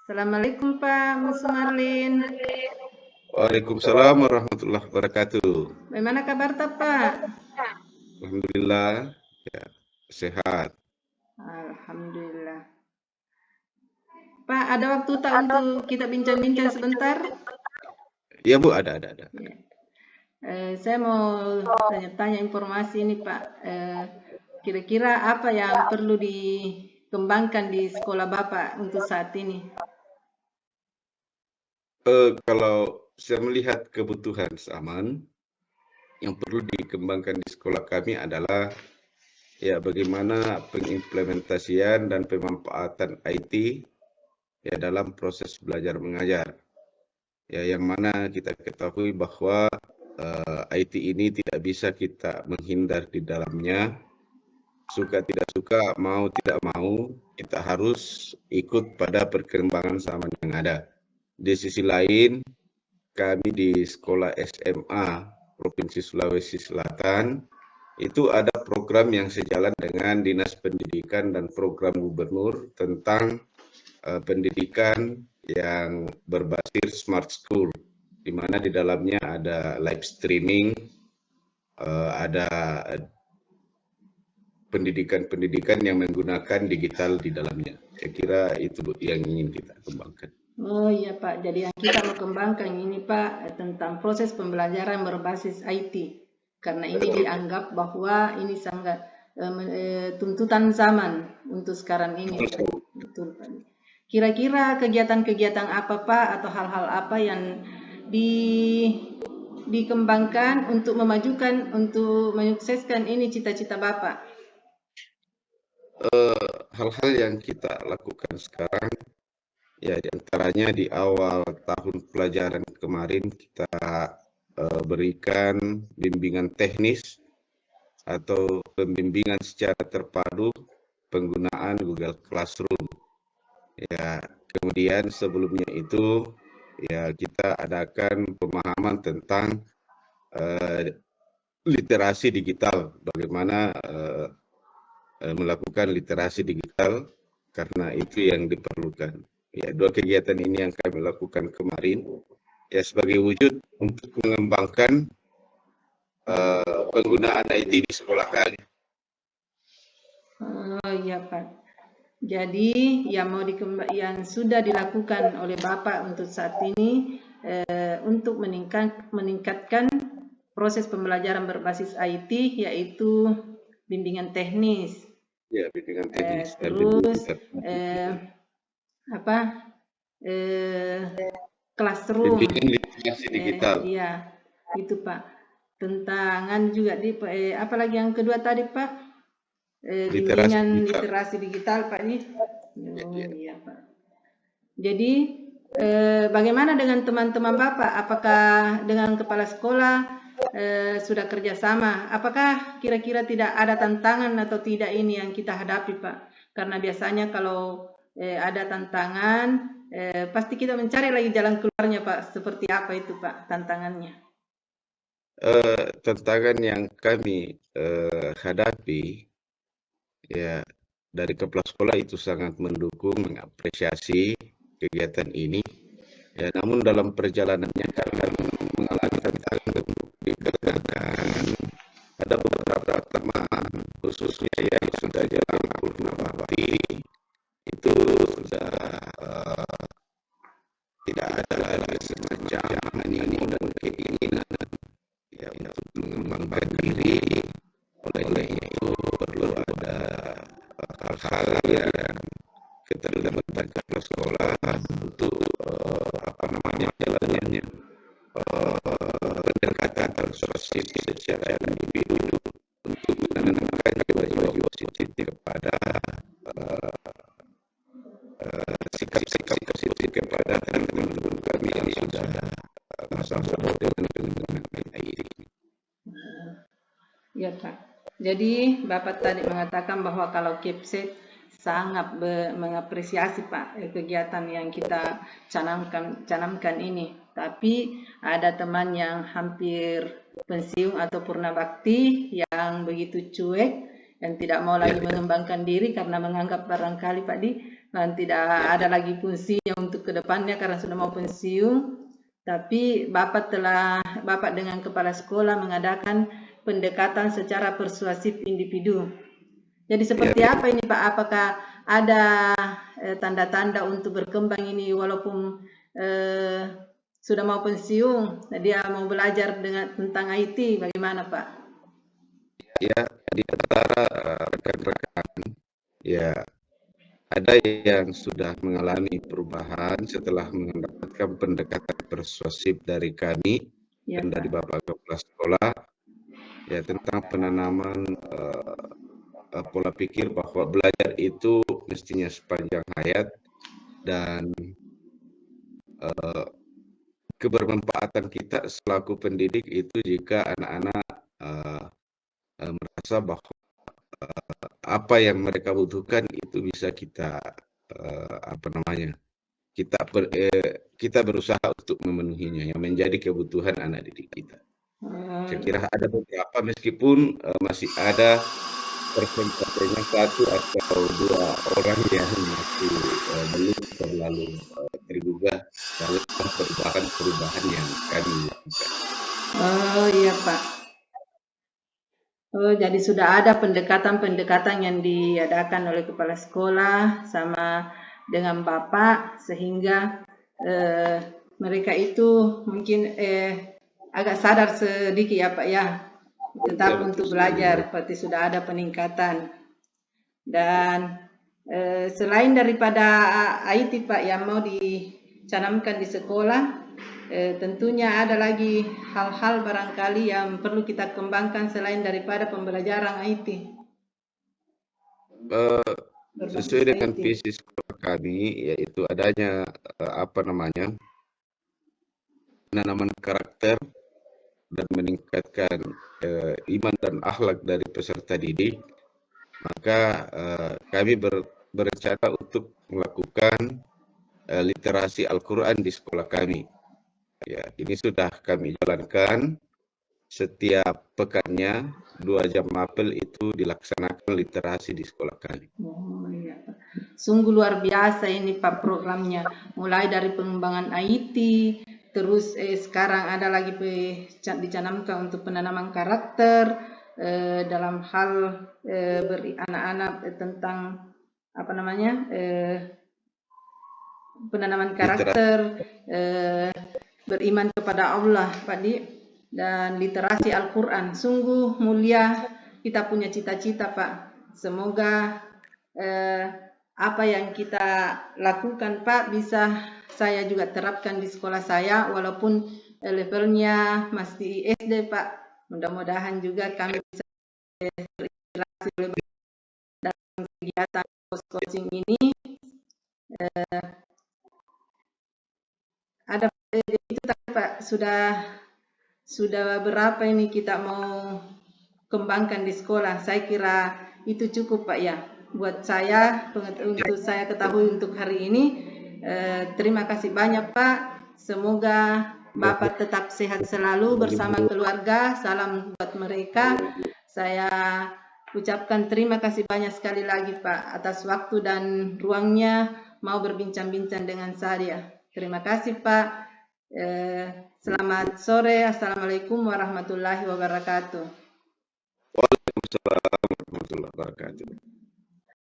Assalamualaikum Pak Musumarlin. Waalaikumsalam warahmatullahi wabarakatuh. Bagaimana kabar Pak? Alhamdulillah, ya, sehat. Alhamdulillah. Pak, ada waktu tak untuk kita bincang-bincang sebentar? Iya Bu, ada. Ya. Saya mau tanya-tanya informasi ini Pak. Kira-kira apa yang perlu dikembangkan di sekolah Bapak untuk saat ini? Kalau saya melihat kebutuhan zaman, yang perlu dikembangkan di sekolah kami adalah ya bagaimana pengimplementasian dan pemanfaatan IT ya dalam proses belajar mengajar. Ya, yang mana kita ketahui bahwa IT ini tidak bisa kita menghindar di dalamnya. Suka tidak suka, mau tidak mau, kita harus ikut pada perkembangan zaman yang ada. Di sisi lain, kami di sekolah SMA Provinsi Sulawesi Selatan, itu ada program yang sejalan dengan Dinas Pendidikan dan program Gubernur tentang pendidikan yang berbasis smart school, di mana di dalamnya ada live streaming, ada pendidikan-pendidikan yang menggunakan digital di dalamnya. Saya kira itu yang ingin kita kembangkan. Oh iya Pak, jadi yang kita mau kembangkan ini Pak tentang proses pembelajaran berbasis IT. Karena ini dianggap bahwa ini sangat tuntutan zaman untuk sekarang ini. Betul Pak. Kira-kira kegiatan-kegiatan apa Pak atau hal-hal apa yang dikembangkan untuk memajukan, untuk menyukseskan ini cita-cita Bapak? Hal-hal yang kita lakukan sekarang, ya diantaranya di awal tahun pelajaran kemarin kita berikan bimbingan teknis atau pembimbingan secara terpadu penggunaan Google Classroom. Ya, kemudian sebelumnya itu ya kita adakan pemahaman tentang literasi digital, bagaimana melakukan literasi digital karena itu yang diperlukan. Ya, dua kegiatan ini yang kami lakukan kemarin ya sebagai wujud untuk mengembangkan penggunaan IT di sekolah kami. Oh iya Pak. Jadi yang sudah dilakukan oleh Bapak untuk saat ini untuk meningkatkan proses pembelajaran berbasis IT yaitu bimbingan teknis. Ya, bimbingan teknis. Terus classroom. Bimbingan literasi digital. Iya, itu Pak. Tentangan juga apalagi yang kedua tadi Pak? Bimbingan literasi digital Pak ini. Oh iya Pak. Jadi bagaimana dengan teman-teman Bapak? Apakah dengan kepala sekolah sudah kerjasama? Apakah kira-kira tidak ada tantangan atau tidak ini yang kita hadapi Pak? Karena biasanya kalau ada tantangan pasti kita mencari lagi jalan keluarnya Pak. Seperti apa itu Pak tantangannya? Tantangan yang kami hadapi ya dari kepala sekolah itu sangat mendukung, mengapresiasi kegiatan ini. Ya, namun dalam perjalanannya kami mengalami tantangan untuk dikatakan ada beberapa teman khususnya yang sudah jalan purna bakti itu sudah tidak ada lagi semacam animo dan keinginan ya untuk mengembangkan diri. Oleh itu perlu ada hal-hal yang kita dapatkan ke sekolah untuk jalannya pendekatan sosial secara individu untuk menanamkan jiwa-jiwa positif kepada sikap-sikap positif kepada teman-teman kami yang sudah bersama-sama dengan IT. Ya Pak. Jadi Bapak tadi mengatakan bahwa kalau KIPSET sangat mengapresiasi Pak kegiatan yang kita canamkan ini. Tapi ada teman yang hampir pensiun atau purna bakti yang begitu cuek dan tidak mau lagi mengembangkan diri karena menganggap barangkali Pak dan tidak ada lagi fungsinya untuk kedepannya karena sudah mau pensiun. Tapi Bapak dengan kepala sekolah mengadakan pendekatan secara persuasif individu. Jadi seperti apa ini Pak? Apakah ada tanda-tanda untuk berkembang ini walaupun sudah mau pensiun, dia mau belajar tentang IT, bagaimana Pak? Ya, di antara rekan-rekan, ya ada yang sudah mengalami perubahan setelah mendapatkan pendekatan persuasif dari kami Ya, dan dari Pak. Bapak Kepala Sekolah, ya tentang penanaman pola pikir bahwa belajar itu mestinya sepanjang hayat dan kebermanfaatan kita selaku pendidik itu jika anak-anak merasa bahwa apa yang mereka butuhkan itu bisa kita kita berusaha untuk memenuhinya yang menjadi kebutuhan anak didik kita. Saya kira ada beberapa meskipun masih ada persentasenya 1 atau 2 orang yang masih belum terlalu tergugah dalam perubahan yang kami lakukan. Oh iya Pak. Oh, jadi sudah ada pendekatan-pendekatan yang diadakan oleh kepala sekolah sama dengan Bapak sehingga mereka itu mungkin agak sadar sedikit ya Pak ya, tetap untuk belajar, berarti sudah ada peningkatan. Dan selain daripada IT Pak yang mau dicanamkan di sekolah, tentunya ada lagi hal-hal barangkali yang perlu kita kembangkan selain daripada pembelajaran IT. Sesuai dengan visi sekolah kami, yaitu adanya penanaman karakter dan meningkatkan iman dan akhlak dari peserta didik, maka kami berencana untuk melakukan literasi Al-Quran di sekolah kami. Ya, ini sudah kami jalankan setiap pekannya 2 jam mapel itu dilaksanakan literasi di sekolah kami. Oh, iya. Sungguh luar biasa ini Pak programnya, mulai dari pengembangan IT, terus sekarang ada lagi dicanamkan untuk penanaman karakter dalam hal beri anak-anak tentang apa namanya penanaman karakter, beriman kepada Allah, Pak Di, dan literasi Al-Quran. Sungguh mulia kita punya cita-cita, Pak. Semoga apa yang kita lakukan, Pak, bisa saya juga terapkan di sekolah saya, walaupun levelnya masih SD, Pak. Mudah-mudahan juga kami bisa terinspirasi lebih dalam kegiatan coaching ini. Ada itu tadi Pak, sudah berapa ini kita mau kembangkan di sekolah. Saya kira itu cukup Pak ya. Buat saya, untuk saya ketahui untuk hari ini. Terima kasih banyak Pak. Semoga Bapak tetap sehat selalu bersama keluarga. Salam buat mereka. Saya ucapkan terima kasih banyak sekali lagi Pak atas waktu dan ruangnya mau berbincang-bincang dengan saya. Terima kasih Pak. Selamat sore. Assalamualaikum warahmatullahi wabarakatuh. Waalaikumsalam warahmatullahi wabarakatuh.